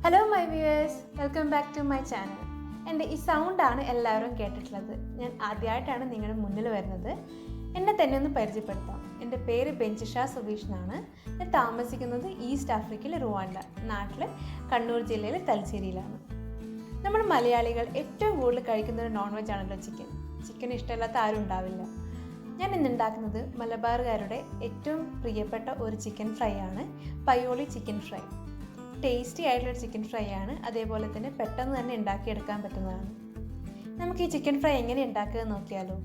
Hello my viewers, welcome back to my channel. എൻ്റെ ഈ സൗണ്ടാണ് എല്ലാവരും കേട്ടിട്ടുള്ളത്. ഞാൻ ആദ്യമായിട്ടാണ് നിങ്ങളുടെ മുന്നിൽ വരുന്നത്. എന്നെ തന്നെ ഒന്ന് പരിചയപ്പെടുത്താം. എൻ്റെ പേര് ബെഞ്ചിഷ സുബീഷ് എന്നാണ്. ഞാൻ താമസിക്കുന്നത് ഈസ്റ്റ് ആഫ്രിക്കയിലെ റുവാണ്ട, നാട്ടിൽ കണ്ണൂർ ജില്ലയിലെ തലശ്ശേരിയിലാണ്. നമ്മൾ മലയാളികൾ ഏറ്റവും കൂടുതൽ കഴിക്കുന്ന ഒരു നോൺ വെജ് ആണല്ലോ ചിക്കൻ. ചിക്കൻ ഇഷ്ടമില്ലാത്ത ആരും ഉണ്ടാവില്ല. ഞാൻ ഇന്നുണ്ടാക്കുന്നത് മലബാറുകാരുടെ ഏറ്റവും പ്രിയപ്പെട്ട ഒരു ചിക്കൻ ഫ്രൈ ആണ്, പയ്യോളി ചിക്കൻ ഫ്രൈ. ടേസ്റ്റി ആയിട്ടുള്ളൊരു ചിക്കൻ ഫ്രൈ ആണ്. അതേപോലെ തന്നെ പെട്ടെന്ന് തന്നെ ഉണ്ടാക്കിയെടുക്കാൻ പറ്റുന്നതാണ്. നമുക്ക് ഈ ചിക്കൻ ഫ്രൈ എങ്ങനെ ഉണ്ടാക്കുക നോക്കിയാലോ.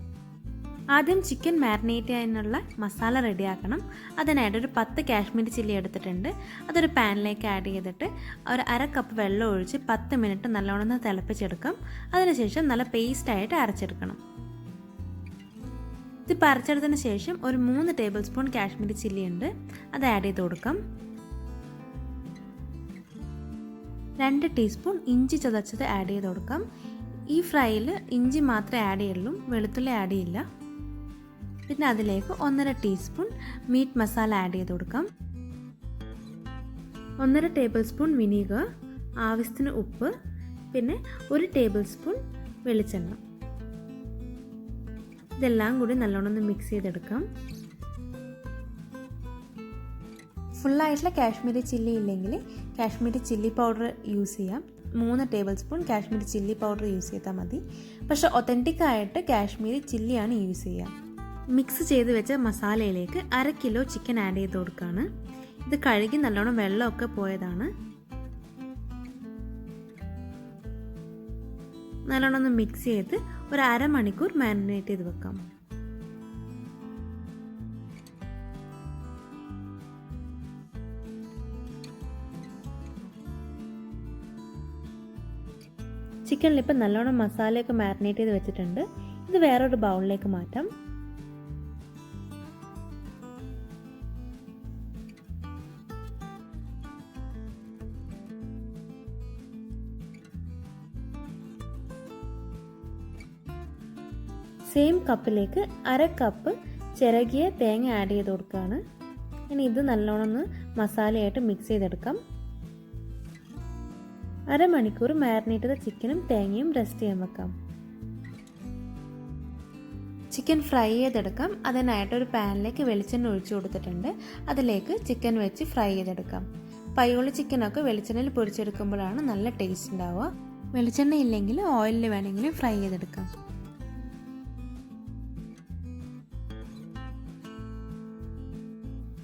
ആദ്യം ചിക്കൻ മാരിനേറ്റ് ചെയ്യാനുള്ള മസാല റെഡിയാക്കണം. അതിനായിട്ട് ഒരു 10 കാശ്മീരി ചില്ലി എടുത്തിട്ടുണ്ട്. അതൊരു പാനിലേക്ക് ആഡ് ചെയ്തിട്ട് ഒരു 1/2 കപ്പ് വെള്ളം ഒഴിച്ച് 10 മിനിറ്റ് നല്ലോണം തിളപ്പിച്ചെടുക്കാം. അതിനുശേഷം നല്ല പേസ്റ്റായിട്ട് അരച്ചെടുക്കണം. ഇത് അരച്ചെടുത്തതിന് ശേഷം ഒരു 3 ടേബിൾ സ്പൂൺ കാശ്മീരി ചില്ലി ഉണ്ട്, അത് ആഡ് ചെയ്ത് കൊടുക്കാം. 2 ടീസ്പൂൺ ഇഞ്ചി ചതച്ചത് ആഡ് ചെയ്ത് കൊടുക്കാം. ഈ ഫ്രൈയിൽ ഇഞ്ചി മാത്രമേ ആഡ് ചെയ്യുള്ളൂ, വെളുത്തുള്ളി ആഡ് ചെയ്യില്ല. പിന്നെ അതിലേക്ക് 1.5 ടീസ്പൂൺ മീറ്റ് മസാല ആഡ് ചെയ്ത് കൊടുക്കാം. 1.5 ടേബിൾ സ്പൂൺ വിനീഗർ, ആവശ്യത്തിന് ഉപ്പ്, പിന്നെ 1 ടേബിൾ സ്പൂൺ വെളിച്ചെണ്ണ. ഇതെല്ലാം കൂടി നല്ലോണം മിക്സ് ചെയ്തെടുക്കാം. ഫുള്ളായിട്ടുള്ള കാശ്മീരി ചില്ലി ഇല്ലെങ്കിൽ കാശ്മീരി ചില്ലി പൗഡർ യൂസ് ചെയ്യാം. 3 table spoon Kashmiri chilli powder use ചെയ്താൽ മതി. പക്ഷേ ഒത്തൻറ്റിക് ആയിട്ട് കാശ്മീരി ചില്ലിയാണ് യൂസ് ചെയ്യുക. മിക്സ് ചെയ്ത് വെച്ച മസാലയിലേക്ക് 1/2 കിലോ ചിക്കൻ ആഡ് ചെയ്ത് കൊടുക്കുകയാണ്. ഇത് കഴുകി നല്ലോണം വെള്ളമൊക്കെ പോയതാണ്. നല്ലോണം മിക്സ് ചെയ്ത് ഒരു 1/2 മണിക്കൂർ മാരിനേറ്റ് ചെയ്ത് വെക്കാം. ചിക്കനിൽ ഇപ്പം നല്ലോണം മസാലയൊക്കെ മാരിനേറ്റ് ചെയ്ത് വെച്ചിട്ടുണ്ട്. ഇത് വേറൊരു ബൗളിലേക്ക് മാറ്റാം. സെയിം കപ്പിലേക്ക് 1/2 കപ്പ് ചിരകിയ തേങ്ങ ആഡ് ചെയ്ത് കൊടുക്കുകയാണ്. ഇനി ഇത് നല്ലോണം മസാലയായിട്ട് മിക്സ് ചെയ്തെടുക്കാം. 1/2 മണിക്കൂർ മാരിനേറ്റ് ചെയ്ത ചിക്കനും തേങ്ങയും റെസ്റ്റ് ചെയ്യാൻ വെക്കാം. ചിക്കൻ ഫ്രൈ ചെയ്തെടുക്കാം. അതിനായിട്ട് ഒരു പാനിലേക്ക് വെളിച്ചെണ്ണ ഒഴിച്ചു കൊടുത്തിട്ടുണ്ട്. അതിലേക്ക് ചിക്കൻ വെച്ച് ഫ്രൈ ചെയ്തെടുക്കാം. പയ്യോളി ചിക്കനൊക്കെ വെളിച്ചെണ്ണയിൽ പൊരിച്ചെടുക്കുമ്പോഴാണ് നല്ല ടേസ്റ്റ് ഉണ്ടാവുക. വെളിച്ചെണ്ണ ഇല്ലെങ്കിൽ ഓയിലിൽ വേണമെങ്കിലും ഫ്രൈ ചെയ്തെടുക്കാം.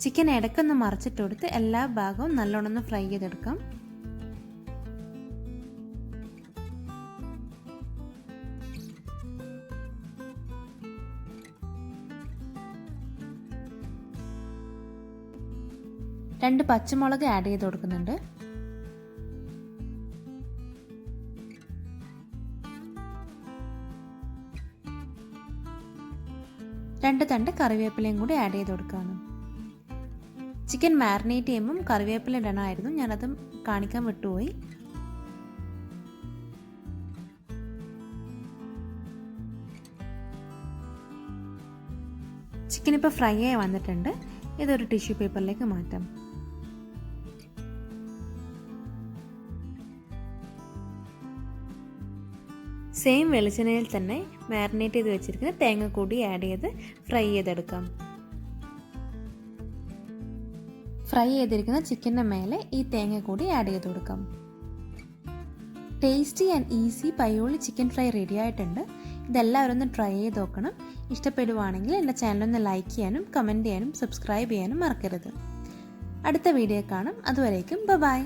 ചിക്കൻ ഇടയ്ക്കൊന്ന് മറിച്ചിട്ട് കൊടുത്ത് എല്ലാ ഭാഗവും നല്ലോണം ഫ്രൈ ചെയ്തെടുക്കാം. രണ്ട് പച്ചമുളക് ആഡ് ചെയ്ത് കൊടുക്കുന്നുണ്ട്. രണ്ട് തണ്ട് കറിവേപ്പിലയും കൂടി ആഡ് ചെയ്ത് കൊടുക്കുകയാണ്. ചിക്കൻ മാരിനേറ്റ് ചെയ്യുമ്പം കറിവേപ്പില ഇടണമായിരുന്നു, ഞാനത് കാണിക്കാൻ വിട്ടുപോയി. ചിക്കൻ ഇപ്പോൾ ഫ്രൈ ആയി വന്നിട്ടുണ്ട്. ഇതൊരു ടിഷ്യൂ പേപ്പറിലേക്ക് മാറ്റാം. സെയിം വെളിച്ചെണ്ണയിൽ തന്നെ മാരിനേറ്റ് ചെയ്ത് വെച്ചിരിക്കുന്ന തേങ്ങ കൂടി ആഡ് ചെയ്ത് ഫ്രൈ ചെയ്തെടുക്കാം. ഫ്രൈ ചെയ്തിരിക്കുന്ന ചിക്കൻ്റെ മേലെ ഈ തേങ്ങ കൂടി ആഡ് ചെയ്ത് കൊടുക്കാം. Tasty and easy Payyoli chicken fry ready ആയിട്ടുണ്ട്. ഇതെല്ലാവരും ഒന്ന് ട്രൈ ചെയ്ത് നോക്കണം. ഇഷ്ടപ്പെടുവാണെങ്കിൽ എൻ്റെ ചാനലൊന്ന് ലൈക്ക് ചെയ്യാനും കമൻറ്റ് ചെയ്യാനും സബ്സ്ക്രൈബ് ചെയ്യാനും മറക്കരുത്. അടുത്ത വീഡിയോ കാണാം. അതുവരേക്കും ബൈ.